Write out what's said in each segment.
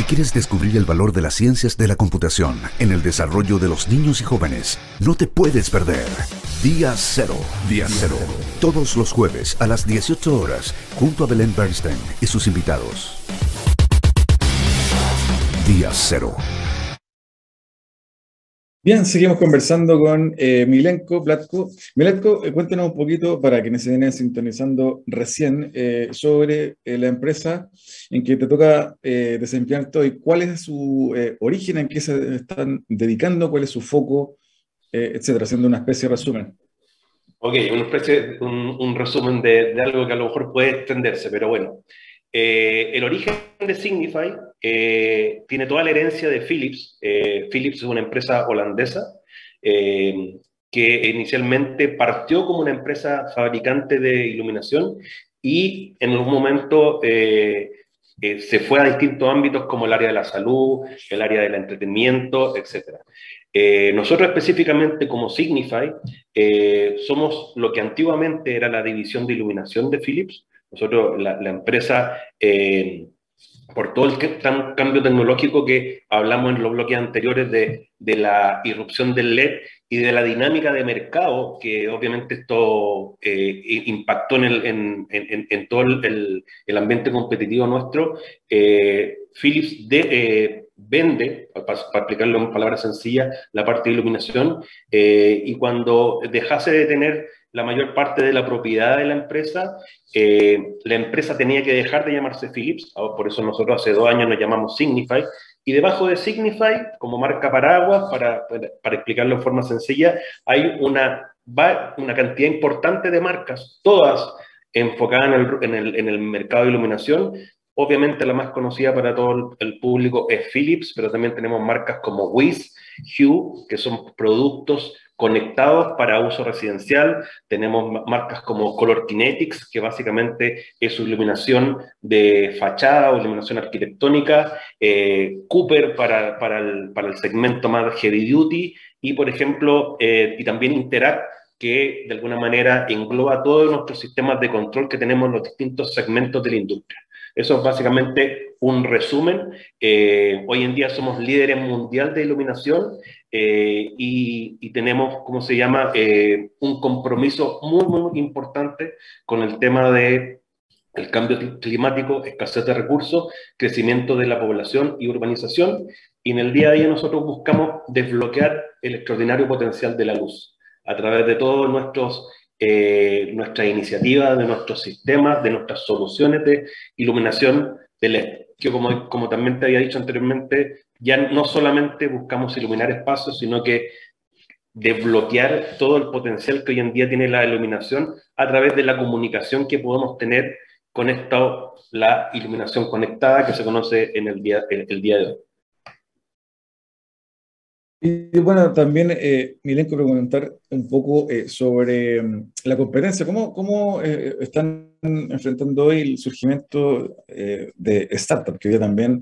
Si quieres descubrir el valor de las ciencias de la computación en el desarrollo de los niños y jóvenes, no te puedes perder Día Cero. Día Cero. Todos los jueves a las 18 horas, junto a Belén Bernstein y sus invitados. Día Cero. Bien, seguimos conversando con Milenko Blatko. Milenko, cuéntanos un poquito, para quienes se vienen sintonizando recién, sobre la empresa en que te toca desempeñar y cuál es su origen, en qué se están dedicando, cuál es su foco, etcétera, haciendo una especie de resumen. Ok, una especie, un resumen de algo que a lo mejor puede extenderse, pero bueno. El origen de Signify tiene toda la herencia de Philips. Philips es una empresa holandesa que inicialmente partió como una empresa fabricante de iluminación y en algún momento se fue a distintos ámbitos como el área de la salud, el área del entretenimiento, etc. Nosotros específicamente como Signify somos lo que antiguamente era la división de iluminación de Philips. Nosotros, la empresa, por todo el cambio tecnológico que hablamos en los bloques anteriores de la irrupción del LED y de la dinámica de mercado, que obviamente esto impactó en todo el ambiente competitivo nuestro, Philips vende, para explicarlo en palabras sencillas, la parte de iluminación, y cuando dejase de tener la mayor parte de la propiedad de la empresa tenía que dejar de llamarse Philips, por eso nosotros hace 2 años nos llamamos Signify, y debajo de Signify, como marca paraguas, para explicarlo en forma sencilla, hay una cantidad importante de marcas, todas enfocadas en el mercado de iluminación. Obviamente la más conocida para todo el público es Philips, pero también tenemos marcas como Wiz, Hue, que son productos conectados para uso residencial. Tenemos marcas como Color Kinetics, que básicamente es su iluminación de fachada o iluminación arquitectónica, Cooper para el segmento más heavy duty, y por ejemplo, y también Interact, que de alguna manera engloba todos nuestros sistemas de control que tenemos en los distintos segmentos de la industria. Eso es básicamente un resumen. Hoy en día somos líderes mundial de iluminación y tenemos, ¿cómo se llama?, un compromiso muy, muy importante con el tema de el cambio climático, escasez de recursos, crecimiento de la población y urbanización. Y en el día a día nosotros buscamos desbloquear el extraordinario potencial de la luz a través de todos nuestras iniciativas, de nuestros sistemas, de nuestras soluciones de iluminación de LED, que como también te había dicho anteriormente, ya no solamente buscamos iluminar espacios, sino que desbloquear todo el potencial que hoy en día tiene la iluminación a través de la comunicación que podemos tener con la iluminación conectada que se conoce en el día de hoy. Y bueno, también, Milenko, preguntar un poco sobre la competencia. ¿Cómo están enfrentando hoy el surgimiento de startups, que hoy también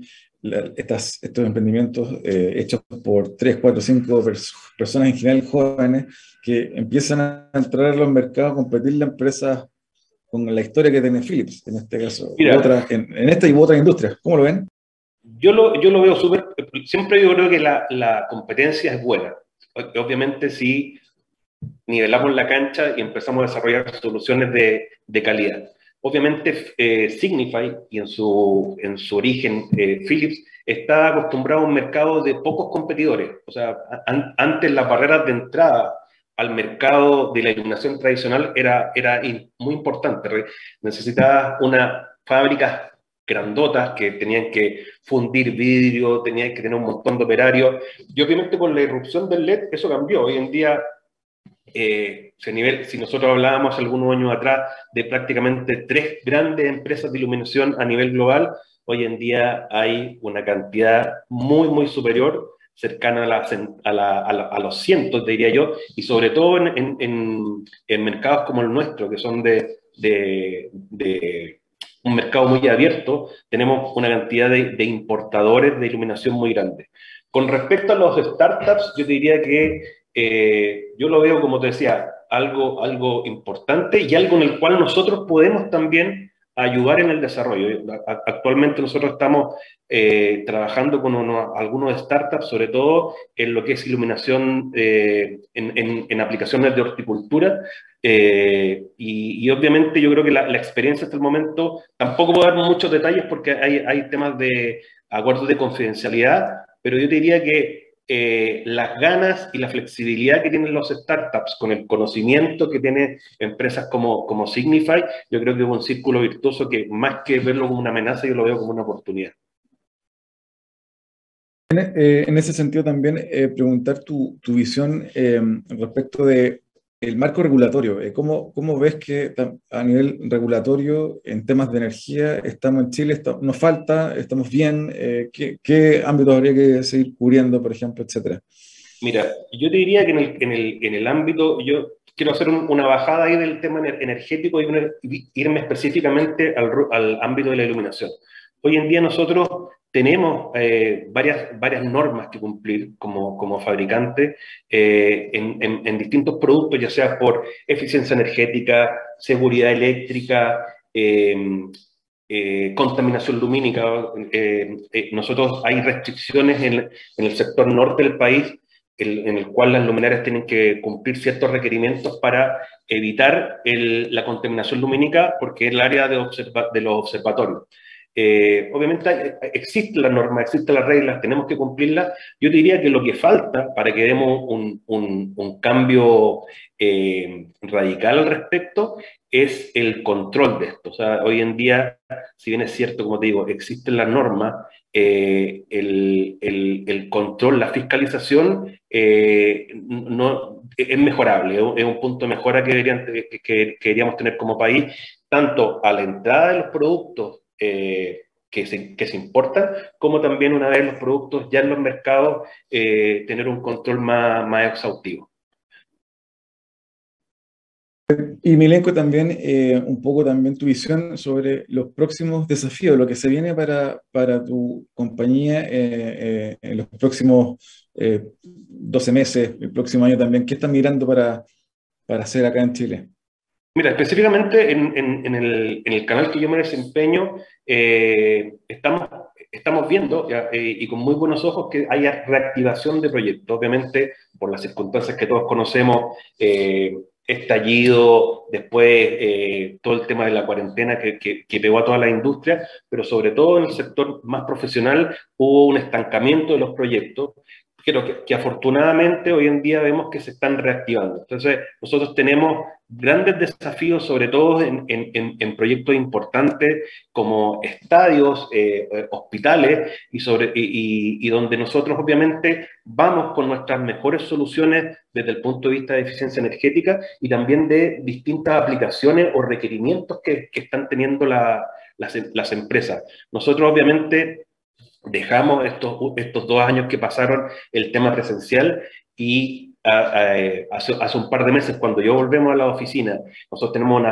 estos emprendimientos hechos por 3, 4, 5 personas en general jóvenes que empiezan a entrar a los mercados, a competir la empresa con la historia que tiene Philips, en este caso, Mira, en esta y otras industrias? ¿Cómo lo ven? Yo lo veo súper, siempre yo creo que la competencia es buena. Obviamente si nivelamos la cancha y empezamos a desarrollar soluciones de calidad. Obviamente Signify y en su origen Philips está acostumbrado a un mercado de pocos competidores. O sea, antes las barreras de entrada al mercado de la iluminación tradicional era muy importante. Necesitabas una fábrica grandotas que tenían que fundir vidrio, tenían que tener un montón de operarios. Y obviamente con la irrupción del LED eso cambió. Hoy en día, si nosotros hablábamos algunos años atrás de prácticamente 3 grandes empresas de iluminación a nivel global, hoy en día hay una cantidad muy, muy superior, cercana a los cientos, diría yo, y sobre todo en mercados como el nuestro, que son de un mercado muy abierto, tenemos una cantidad de importadores de iluminación muy grande. Con respecto a los startups, yo te diría que yo lo veo, como te decía, algo importante y algo en el cual nosotros podemos también ayudar en el desarrollo. Actualmente nosotros estamos trabajando con algunos startups, sobre todo en lo que es iluminación en aplicaciones de horticultura. Y obviamente yo creo que la experiencia hasta el momento, tampoco puedo dar muchos detalles porque hay temas de acuerdos de confidencialidad, pero yo te diría que las ganas y la flexibilidad que tienen los startups con el conocimiento que tienen empresas como Signify, yo creo que es un círculo virtuoso que más que verlo como una amenaza, yo lo veo como una oportunidad. En ese sentido también preguntar tu visión respecto de el marco regulatorio. ¿Cómo ves que a nivel regulatorio en temas de energía estamos en Chile, nos falta, estamos bien? ¿Qué ámbitos habría que seguir cubriendo, por ejemplo, etcétera? Mira, yo te diría que en el ámbito, yo quiero hacer una bajada ahí del tema energético y irme específicamente al ámbito de la iluminación. Hoy en día nosotros tenemos varias normas que cumplir como fabricante en distintos productos, ya sea por eficiencia energética, seguridad eléctrica, contaminación lumínica. Nosotros hay restricciones en el sector norte del país en el cual las luminarias tienen que cumplir ciertos requerimientos para evitar la contaminación lumínica, porque es el área de los observatorios. Obviamente existe la norma, existen las reglas, tenemos que cumplirlas. Yo diría que lo que falta para que demos un cambio radical al respecto es el control de esto. O sea, hoy en día, si bien es cierto, como te digo, existen las normas, el control, la fiscalización no, es mejorable, es un punto de mejora que deberíamos tener como país, tanto a la entrada de los productos que se importan, como también una vez los productos ya en los mercados, tener un control más exhaustivo. Y Milenko, también un poco también tu visión sobre los próximos desafíos, lo que se viene para tu compañía en los próximos 12 meses, el próximo año también. ¿Qué estás mirando para hacer acá en Chile? Mira, específicamente en el canal que yo me desempeño, estamos viendo y con muy buenos ojos que haya reactivación de proyectos. Obviamente, por las circunstancias que todos conocemos, estallido, después todo el tema de la cuarentena que pegó a toda la industria, pero sobre todo en el sector más profesional hubo un estancamiento de los proyectos. Creo que afortunadamente hoy en día vemos que se están reactivando. Entonces, nosotros tenemos grandes desafíos, sobre todo en proyectos importantes como estadios, hospitales, y donde nosotros obviamente vamos con nuestras mejores soluciones desde el punto de vista de eficiencia energética y también de distintas aplicaciones o requerimientos que están teniendo las empresas. Nosotros obviamente dejamos estos 2 años que pasaron el tema presencial y hace un par de meses cuando yo volvemos a la oficina, nosotros tenemos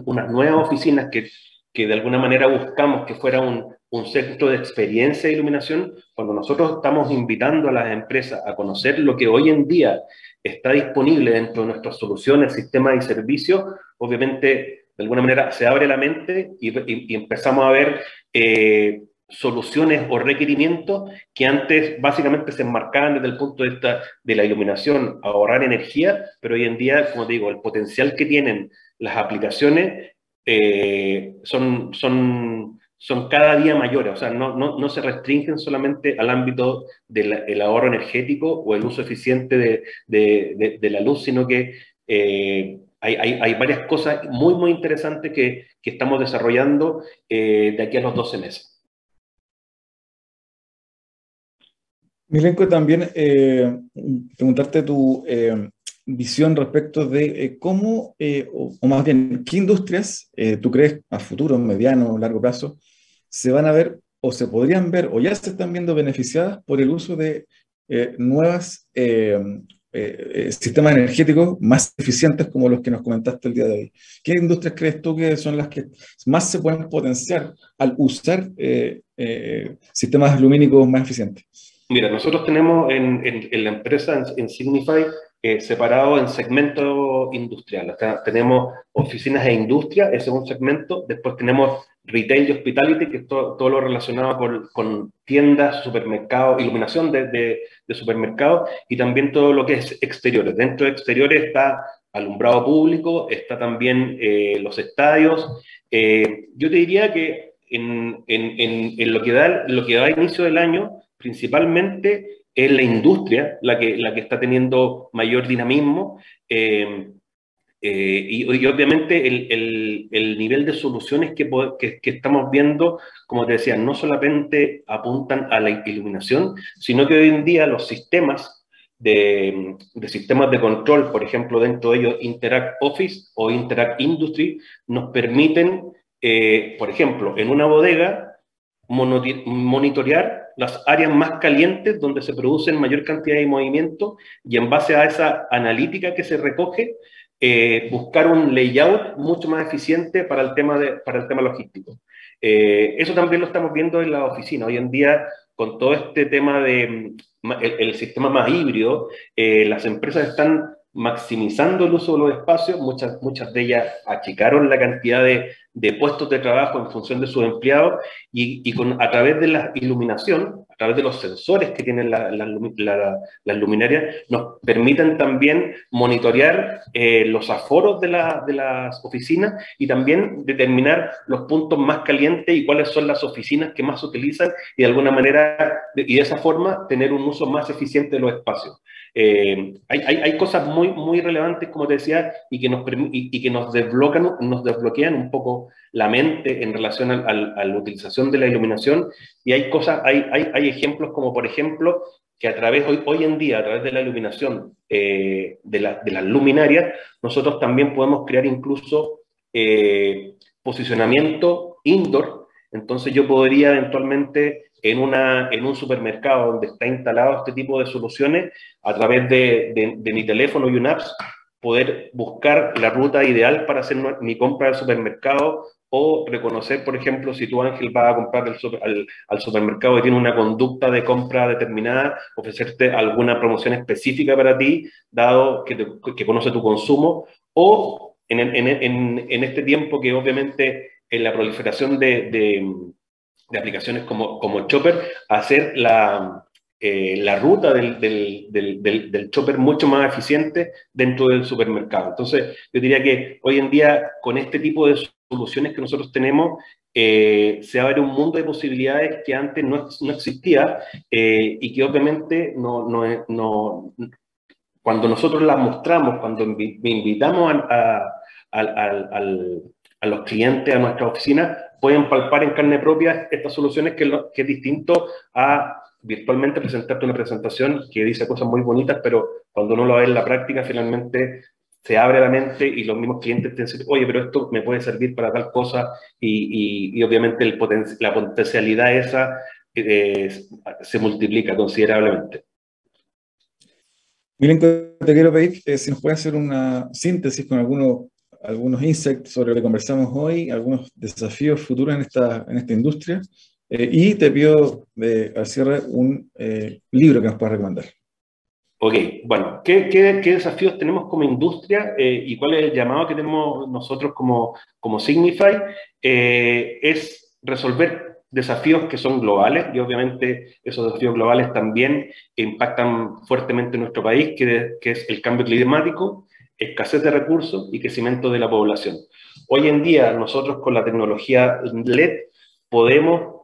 unas nuevas oficinas que de alguna manera buscamos que fuera un centro de experiencia de iluminación. Cuando nosotros estamos invitando a las empresas a conocer lo que hoy en día está disponible dentro de nuestras soluciones, sistemas y servicios, obviamente de alguna manera se abre la mente y empezamos a ver soluciones o requerimientos que antes básicamente se enmarcaban desde el punto de vista de la iluminación, ahorrar energía, pero hoy en día, como te digo, el potencial que tienen las aplicaciones son cada día mayores. O sea, no se restringen solamente al ámbito del ahorro energético o el uso eficiente de la luz, sino que hay varias cosas muy, muy interesantes que estamos desarrollando de aquí a los 12 meses. Milenko, también preguntarte tu visión respecto de cómo, o más bien, qué industrias tú crees a futuro, mediano o largo plazo, se van a ver o se podrían ver o ya se están viendo beneficiadas por el uso de nuevos sistemas energéticos más eficientes como los que nos comentaste el día de hoy. ¿Qué industrias crees tú que son las que más se pueden potenciar al usar sistemas lumínicos más eficientes? Mira, nosotros tenemos en la empresa, en Signify, separado en segmento industrial. O sea, tenemos oficinas e industria, ese es un segmento. Después tenemos retail y hospitality, que es todo lo relacionado con tiendas, supermercados, iluminación de supermercados, y también todo lo que es exteriores. Dentro de exteriores está alumbrado público, está también los estadios. Yo te diría que en lo que da inicio del año, principalmente es la industria la que está teniendo mayor dinamismo, y obviamente el nivel de soluciones que estamos viendo, como te decía, no solamente apuntan a la iluminación, sino que hoy en día los sistemas de sistemas de control, por ejemplo, dentro de ellos Interact Office o Interact Industry, nos permiten, por ejemplo, en una bodega, monitorear las áreas más calientes donde se producen mayor cantidad de movimiento, y en base a esa analítica que se recoge, buscar un layout mucho más eficiente para el tema logístico. Eso también lo estamos viendo en la oficina. Hoy en día, con todo este tema el sistema más híbrido, las empresas están maximizando el uso de los espacios. Muchas de ellas achicaron la cantidad de puestos de trabajo en función de sus empleados, y a través de la iluminación, a través de los sensores que tienen las luminarias, nos permiten también monitorear los aforos de las oficinas, y también determinar los puntos más calientes y cuáles son las oficinas que más se utilizan, y de alguna manera, y de esa forma, tener un uso más eficiente de los espacios. Hay cosas muy relevantes, como te decía, y que nos desbloquean un poco la mente en relación a la utilización de la iluminación. Y hay ejemplos como, por ejemplo, que hoy en día, a través de la iluminación de las luminarias, nosotros también podemos crear incluso posicionamiento indoor. Entonces yo podría eventualmente en un supermercado donde está instalado este tipo de soluciones, a través de mi teléfono y un app, poder buscar la ruta ideal para hacer mi compra del supermercado, o reconocer, por ejemplo, si tú, Ángel, vas a comprar al supermercado y tiene una conducta de compra determinada, ofrecerte alguna promoción específica para ti, dado que conoce tu consumo, o en este tiempo que obviamente en la proliferación de aplicaciones como Chopper, hacer la ruta del Chopper mucho más eficiente dentro del supermercado. Entonces, yo diría que hoy en día, con este tipo de soluciones que nosotros tenemos, se abre un mundo de posibilidades que antes no existía, y que obviamente cuando nosotros las mostramos, cuando invitamos a los clientes a nuestra oficina, pueden palpar en carne propia estas soluciones, que es distinto a virtualmente presentarte una presentación que dice cosas muy bonitas, pero cuando uno lo ve en la práctica, finalmente se abre la mente y los mismos clientes te dicen, oye, pero esto me puede servir para tal cosa, y obviamente la potencialidad esa se multiplica considerablemente. Milenko, te quiero pedir si nos puedes hacer una síntesis con algunos insights sobre lo que conversamos hoy, algunos desafíos futuros en esta industria, y te pido al cierre un libro que nos puedas recomendar. Ok, bueno, ¿qué desafíos tenemos como industria, y cuál es el llamado que tenemos nosotros como Signify? Es resolver desafíos que son globales, y obviamente esos desafíos globales también impactan fuertemente en nuestro país, que es el cambio climático, escasez de recursos y crecimiento de la población. Hoy en día, nosotros con la tecnología LED podemos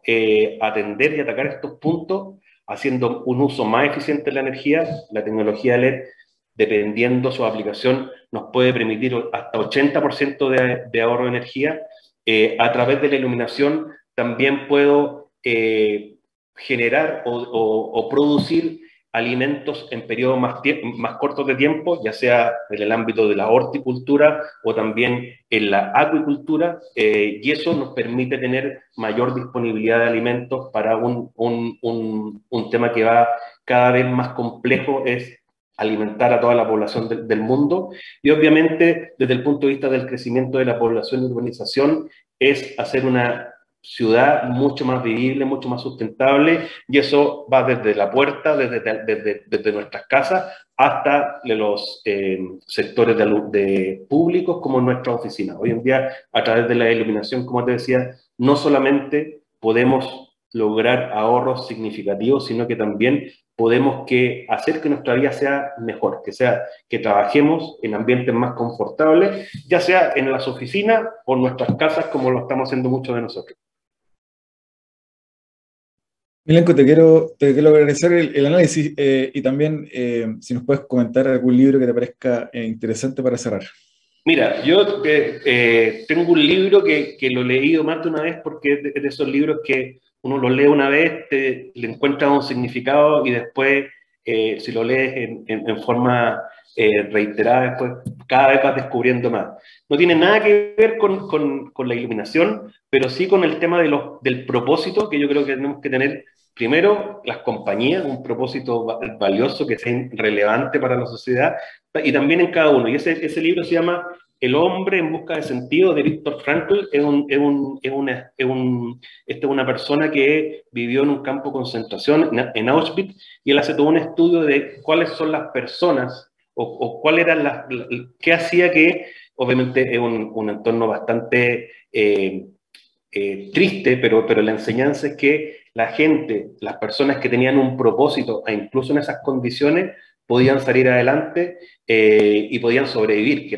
atender y atacar estos puntos haciendo un uso más eficiente de la energía. La tecnología LED, dependiendo su aplicación, nos puede permitir hasta 80% de ahorro de energía. A través de la iluminación también puedo generar o producir alimentos en periodos más cortos de tiempo, ya sea en el ámbito de la horticultura o también en la acuicultura, y eso nos permite tener mayor disponibilidad de alimentos para un tema que va cada vez más complejo, es alimentar a toda la población del mundo. Y obviamente, desde el punto de vista del crecimiento de la población y urbanización, es hacer una ciudad mucho más vivible, mucho más sustentable, y eso va desde la puerta, desde nuestras casas, hasta los sectores públicos como nuestras oficinas. Hoy en día, a través de la iluminación, como te decía, no solamente podemos lograr ahorros significativos, sino que también podemos hacer que nuestra vida sea mejor, que trabajemos en ambientes más confortables, ya sea en las oficinas o en nuestras casas, como lo estamos haciendo muchos de nosotros. Milenko, te quiero agradecer el análisis y también si nos puedes comentar algún libro que te parezca interesante para cerrar. Mira, yo tengo un libro que lo he leído más de una vez porque es de esos libros que uno lo lee una vez, le encuentra un significado y después, si lo lees en forma reiterada, después cada vez vas descubriendo más. No tiene nada que ver con la iluminación, pero sí con el tema del propósito que yo creo que tenemos que tener. Primero, las compañías, un propósito valioso que sea relevante para la sociedad, y también en cada uno. Y ese libro se llama El hombre en busca de sentido, de Viktor Frankl. Esta es una persona que vivió en un campo de concentración en Auschwitz, y él hace todo un estudio de cuáles son las personas o cuál era qué hacía que, obviamente es un entorno bastante triste, pero la enseñanza es que la gente, las personas que tenían un propósito, e incluso en esas condiciones, podían salir adelante y podían sobrevivir,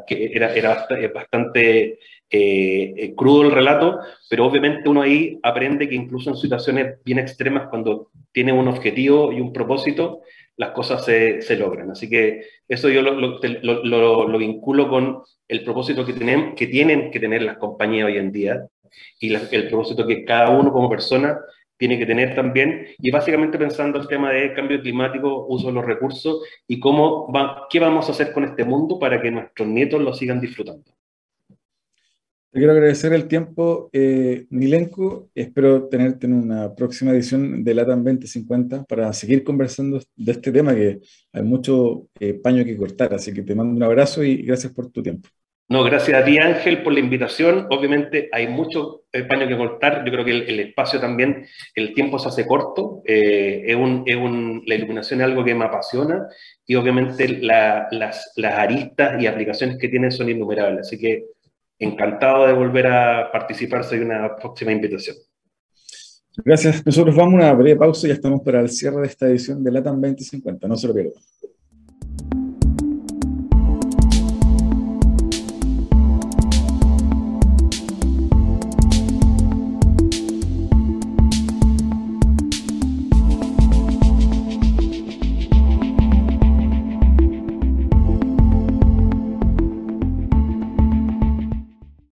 que era bastante crudo el relato, pero obviamente uno ahí aprende que incluso en situaciones bien extremas, cuando tiene un objetivo y un propósito, las cosas se logran. Así que eso yo lo vinculo con el propósito que tienen que tener las compañías hoy en día, y el propósito que cada uno como persona tiene que tener también, y básicamente pensando el tema de cambio climático, uso de los recursos y qué vamos a hacer con este mundo para que nuestros nietos lo sigan disfrutando. Te quiero agradecer el tiempo, Milenko. Espero tenerte en una próxima edición de LATAM 2050 para seguir conversando de este tema, que hay mucho paño que cortar. Así que te mando un abrazo y gracias por tu tiempo. No, gracias a ti, Ángel, por la invitación. Obviamente hay mucho paño que cortar. Yo creo que el espacio también, el tiempo se hace corto. La iluminación es algo que me apasiona, y obviamente las aristas y aplicaciones que tiene son innumerables. Así que encantado de volver a participar en una próxima invitación. Gracias. Nosotros vamos a una breve pausa y ya estamos para el cierre de esta edición de LATAM 2050. No se lo pierdan.